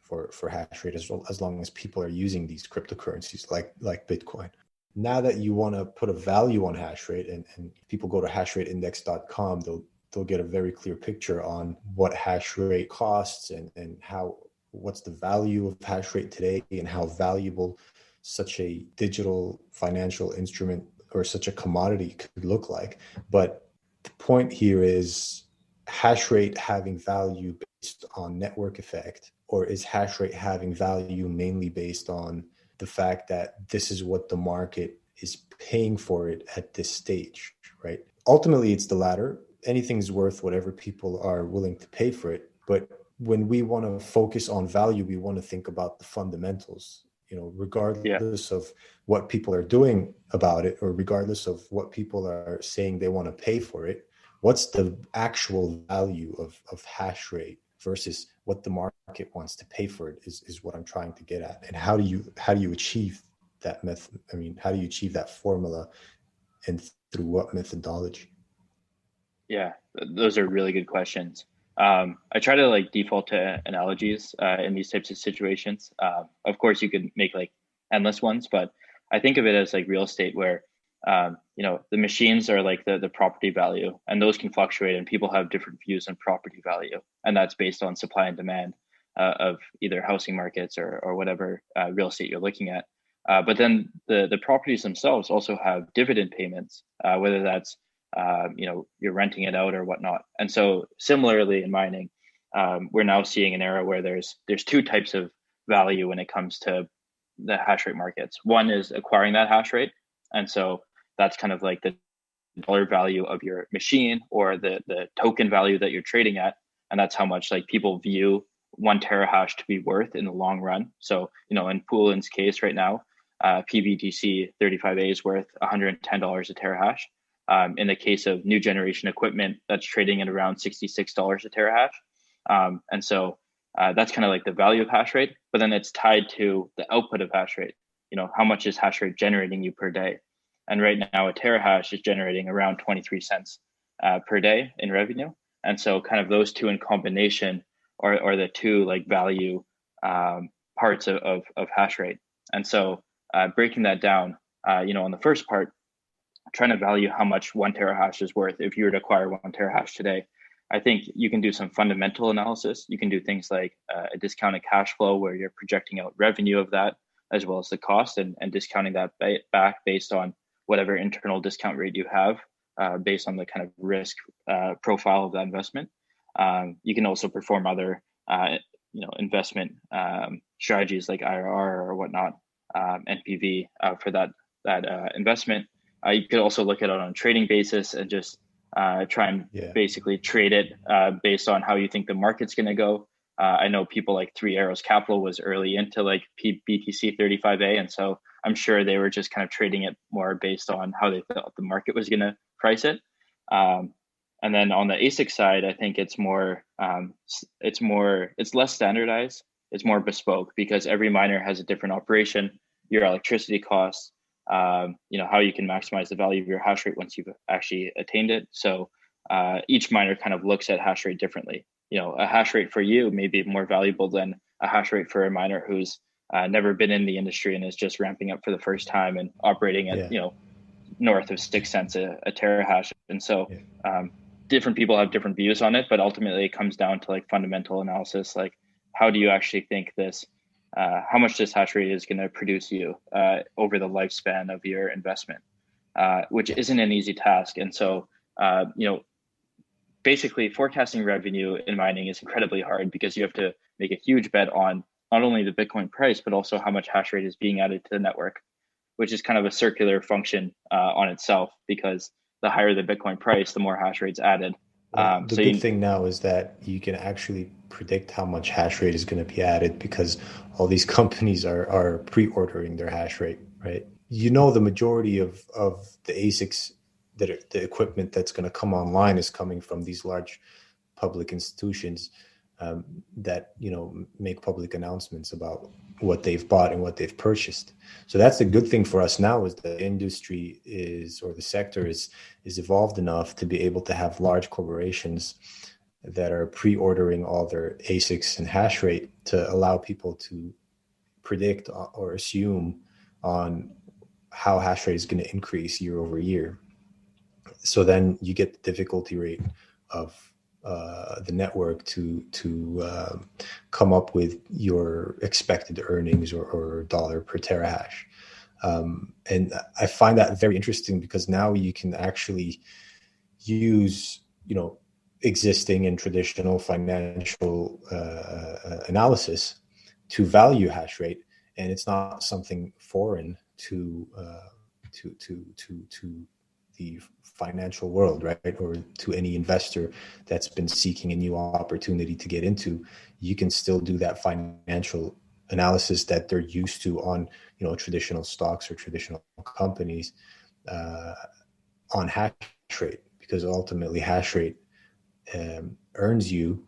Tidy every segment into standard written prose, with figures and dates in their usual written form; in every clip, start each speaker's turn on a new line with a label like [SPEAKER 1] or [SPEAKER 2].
[SPEAKER 1] for hash rate as long as people are using these cryptocurrencies like Bitcoin. Now that you want to put a value on hash rate, and people go to hashrateindex.com, they'll get a very clear picture on what hash rate costs and what's the value of hash rate today and how valuable such a digital financial instrument or such a commodity could look like. But the point here is, hash rate having value based on network effect, or is hash rate having value mainly based on the fact that this is what the market is paying for it at this stage, right? Ultimately, it's the latter. Anything's worth whatever people are willing to pay for it. But when we want to focus on value, we want to think about the fundamentals, regardless of what people are doing about it, or regardless of what people are saying they want to pay for it. What's the actual value of hash rate versus what the market wants to pay for it is what I'm trying to get at. And how do you achieve that method? I mean, how do you achieve that formula, and through what methodology?
[SPEAKER 2] Yeah, those are really good questions. I try to default to analogies in these types of situations. Of course, you could make endless ones, but I think of it as real estate, where the machines are the property value, and those can fluctuate, and people have different views on property value, and that's based on supply and demand of either housing markets or whatever real estate you're looking at. But then the properties themselves also have dividend payments, whether that's you're renting it out or whatnot. And so similarly in mining, we're now seeing an era where there's two types of value when it comes to the hash rate markets. One is acquiring that hash rate, and so that's kind of the dollar value of your machine, or the token value that you're trading at, and that's how much people view 1 terahash to be worth in the long run. So in Poolin's case right now, PBTC 35A is worth $110 a terahash. In the case of new generation equipment, that's trading at around $66 a terahash. And so that's kind of the value of hash rate, but then it's tied to the output of hash rate. How much is hash rate generating you per day? And right now a terahash is generating around 23 cents per day in revenue. And so kind of those two in combination are the two value parts of hash rate. And so breaking that down, on the first part, trying to value how much 1 terahash is worth if you were to acquire 1 terahash today, I think you can do some fundamental analysis. You can do things like a discounted cash flow, where you're projecting out revenue of that as well as the cost, and discounting that back based on whatever internal discount rate you have, based on the kind of risk profile of that investment. You can also perform other investment strategies like IRR or whatnot, NPV for that investment. You could also look at it on a trading basis and just try and basically trade it based on how you think the market's going to go. I know people like Three Arrows Capital was early into BTC 35A, and so I'm sure they were just kind of trading it more based on how they thought the market was going to price it. And then on the ASIC side, I think it's less standardized. It's more bespoke, because every miner has a different operation, your electricity costs, how you can maximize the value of your hash rate once you've actually attained it. So each miner kind of looks at hash rate differently. A hash rate for you may be more valuable than a hash rate for a miner who's never been in the industry and is just ramping up for the first time and operating at north of 6 cents a terahash. And so different people have different views on it, but ultimately it comes down to fundamental analysis, how do you actually think this how much this hash rate is going to produce you over the lifespan of your investment, which isn't an easy task. And so basically forecasting revenue in mining is incredibly hard, because you have to make a huge bet on not only the Bitcoin price, but also how much hash rate is being added to the network, which is kind of a circular function on itself, because the higher the Bitcoin price, the more hash rate's added.
[SPEAKER 1] The good thing now is that you can actually predict how much hash rate is going to be added, because all these companies are pre-ordering their hash rate, right? The majority of the ASICs, the equipment that's going to come online, is coming from these large public institutions that make public announcements about what they've bought and what they've purchased. So that's the good thing for us now, is the industry the sector is evolved enough to be able to have large corporations that are pre-ordering all their ASICs and hash rate to allow people to predict or assume on how hash rate is going to increase year over year. So then you get the difficulty rate of the network to come up with your expected earnings or dollar per terahash. And I find that very interesting because now you can actually use, existing and traditional financial analysis to value hash rate, and it's not something foreign to the financial world, right? Or to any investor that's been seeking a new opportunity to get into. You can still do that financial analysis that they're used to on, traditional stocks or traditional companies on hash rate, because ultimately hash rate earns you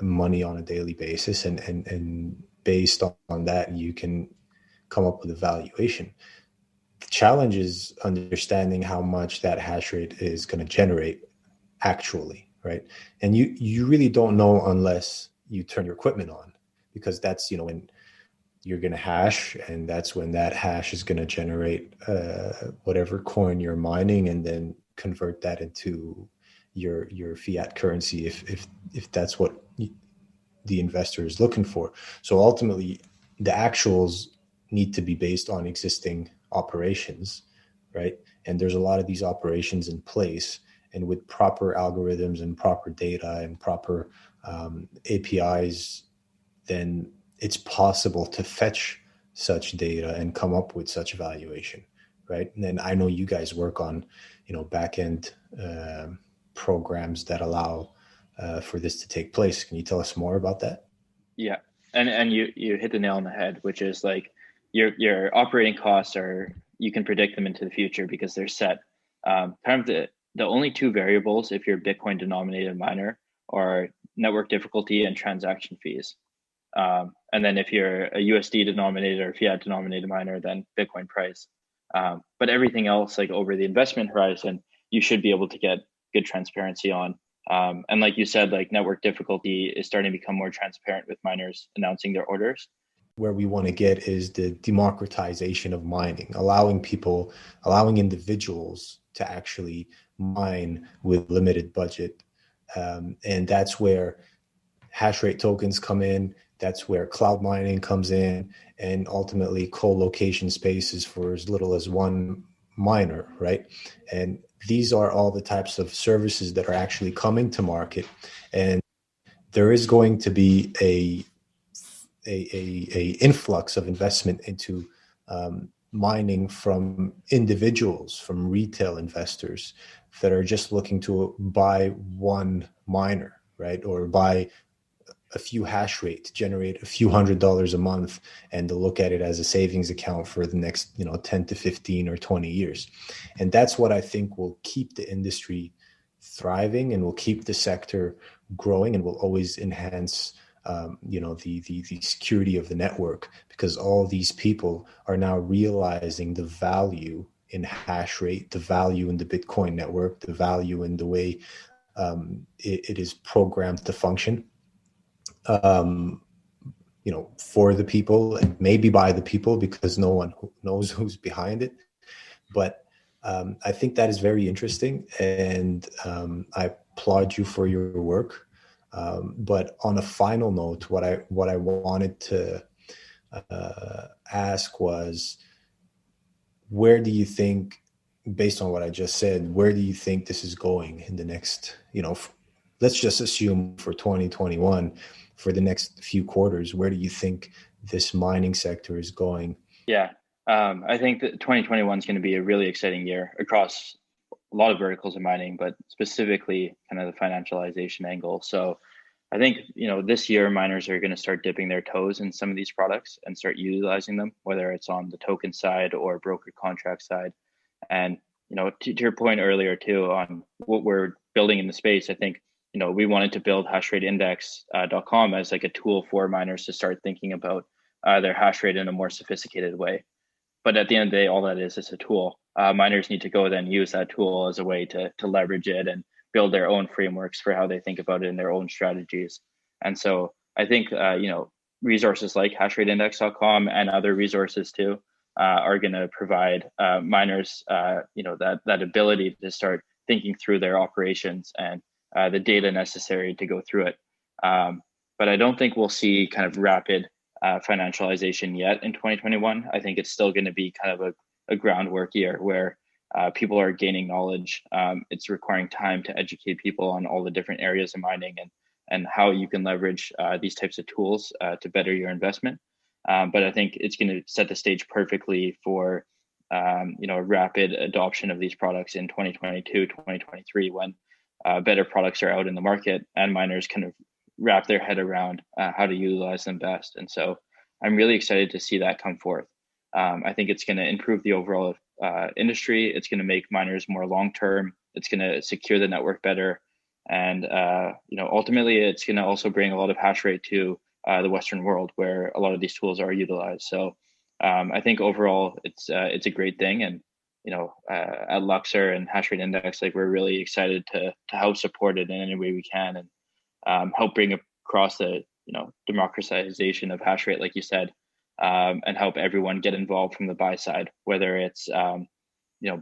[SPEAKER 1] money on a daily basis, and based on that you can come up with a valuation. The challenge is understanding how much that hash rate is going to generate actually, right? And you really don't know unless you turn your equipment on, because that's, when you're going to hash, and that's when that hash is going to generate whatever coin you're mining, and then convert that into your fiat currency if that's what the investor is looking for. So ultimately, the actuals need to be based on existing operations, right? And there's a lot of these operations in place, and with proper algorithms and proper data and proper APIs, then it's possible to fetch such data and come up with such valuation, right? And then I know you guys work on, back-end programs that allow for this to take place. Can you tell us more about that?
[SPEAKER 2] Yeah, and you hit the nail on the head, which is like your operating costs you can predict them into the future because they're set. Kind of the only two variables if you're a Bitcoin denominated miner are network difficulty and transaction fees. And then if you're a USD denominated or fiat denominated miner, then Bitcoin price. But everything else, like over the investment horizon, you should be able to get good transparency on. And like you said, like network difficulty is starting to become more transparent with miners announcing their orders.
[SPEAKER 1] Where we want to get is the democratization of mining, allowing individuals to actually mine with limited budget. And that's where hash rate tokens come in. That's where cloud mining comes in, and ultimately co-location spaces for as little as one miner, right? And these are all the types of services that are actually coming to market. And there is going to be a influx of investment into mining from individuals, from retail investors that are just looking to buy one miner, right? Or buy a few hash rate to generate a few $100s a month, and to look at it as a savings account for the next 10 to 15 or 20 years. And that's what I think will keep the industry thriving, and will keep the sector growing, and will always enhance the security of the network, because all these people are now realizing the value in hash rate, the value in the Bitcoin network, the value in the way it is programmed to function. For the people, and maybe by the people, because no one knows who's behind it. But I think that is very interesting, and I applaud you for your work. But on a final note, what I wanted to ask was, where do you think, based on what I just said, where do you think this is going in the next, let's just assume for 2021, for the next few quarters, where do you think this mining sector is going?
[SPEAKER 2] Yeah, I think that 2021 is going to be a really exciting year across a lot of verticals of mining, but specifically kind of the financialization angle. So I think, this year miners are going to start dipping their toes in some of these products and start utilizing them, whether it's on the token side or broker contract side. And, to your point earlier too, on what we're building in the space, I think, we wanted to build HashrateIndex.com as like a tool for miners to start thinking about their hash rate in a more sophisticated way. But at the end of the day, all that is a tool. Miners need to go then use that tool as a way to leverage it and build their own frameworks for how they think about it in their own strategies. And so I think resources like hashrateindex.com and other resources too are going to provide miners that ability to start thinking through their operations and the data necessary to go through it. But I don't think we'll see kind of rapid financialization yet in 2021. I think it's still going to be kind of a groundwork year where people are gaining knowledge. It's requiring time to educate people on all the different areas of mining and how you can leverage these types of tools to better your investment. But I think it's going to set the stage perfectly for a rapid adoption of these products in 2022, 2023, when better products are out in the market and miners kind of wrap their head around how to utilize them best. And so I'm really excited to see that come forth. I think it's going to improve the overall industry. It's going to make miners more long-term. It's going to secure the network better. And, ultimately it's going to also bring a lot of hash rate to the Western world where a lot of these tools are utilized. So I think overall it's a great thing. And, at Luxor and Hashrate Index, like we're really excited to help support it in any way we can and help bring across the, democratization of hash rate, like you said, and help everyone get involved from the buy side, whether it's,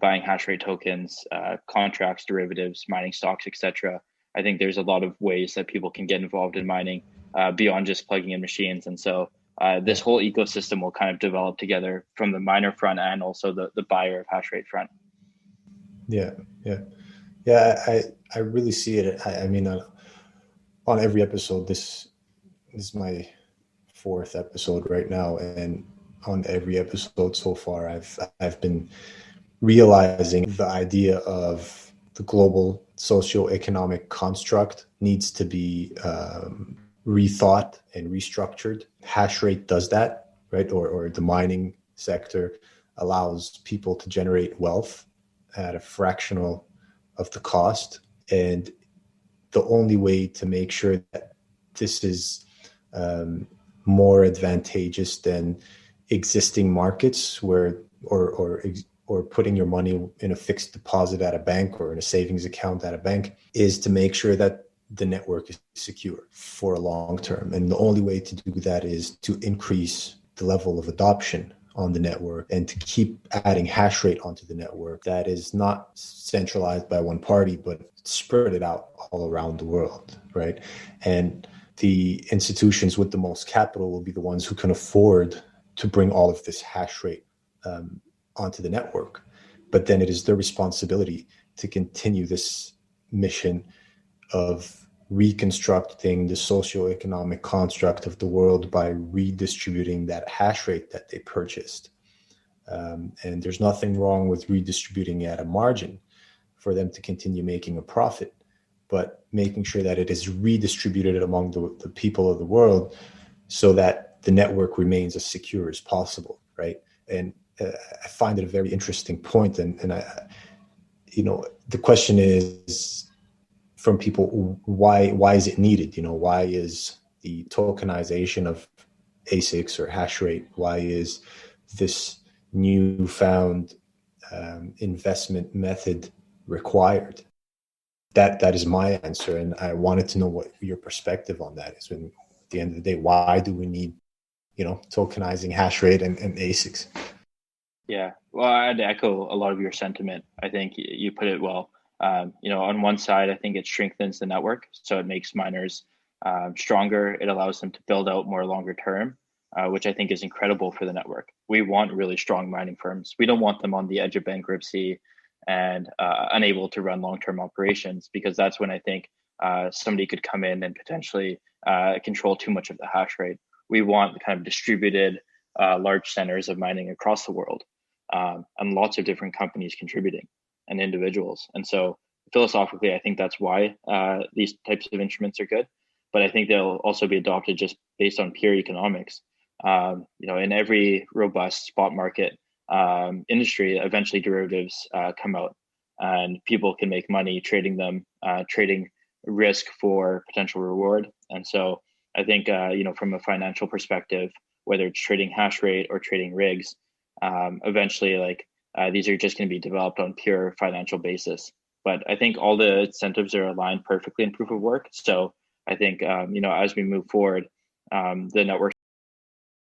[SPEAKER 2] buying hash rate tokens, contracts, derivatives, mining stocks, etc. I think there's a lot of ways that people can get involved in mining beyond just plugging in machines. And so this whole ecosystem will kind of develop together from the miner front and also the buyer of hash rate front.
[SPEAKER 1] Yeah. I really see it. I mean, on every episode, this is my 4th episode right now, and on every episode so far, I've been realizing the idea of the global socioeconomic construct needs to be rethought and restructured. Hashrate does that, right? Or the mining sector allows people to generate wealth at a fractional of the cost. And the only way to make sure that this is more advantageous than existing markets where or putting your money in a fixed deposit at a bank or in a savings account at a bank is to make sure that the network is secure for a long term. And the only way to do that is to increase the level of adoption on the network and to keep adding hash rate onto the network that is not centralized by one party, but spread it out all around the world, right? And the institutions with the most capital will be the ones who can afford to bring all of this hash rate onto the network. But then it is their responsibility to continue this mission of reconstructing the socioeconomic construct of the world by redistributing that hash rate that they purchased. And there's nothing wrong with redistributing at a margin for them to continue making a profit, but making sure that it is redistributed among the people of the world so that the network remains as secure as possible, right? And I find it a very interesting point. And I, the question is from people, why is it needed? Why is the tokenization of ASICs or hash rate? Why is this newfound investment method required? That is my answer. And I wanted to know what your perspective on that is. When at the end of the day, why do we need, tokenizing hash rate and ASICs?
[SPEAKER 2] Yeah, well, I'd echo a lot of your sentiment. I think you put it well. On one side, I think it strengthens the network, so it makes miners stronger. It allows them to build out more longer term, which I think is incredible for the network. We want really strong mining firms. We don't want them on the edge of bankruptcy and unable to run long-term operations, because that's when I think somebody could come in and potentially control too much of the hash rate. We want the kind of distributed large centers of mining across the world, and lots of different companies contributing and individuals. And so philosophically, I think that's why these types of instruments are good. But I think they'll also be adopted just based on pure economics. In every robust spot market industry, eventually derivatives come out and people can make money trading them, trading risk for potential reward. And so I think, from a financial perspective, whether it's trading hash rate or trading rigs, eventually these are just going to be developed on pure financial basis. But I think all the incentives are aligned perfectly in proof of work. So I think, as we move forward, the networks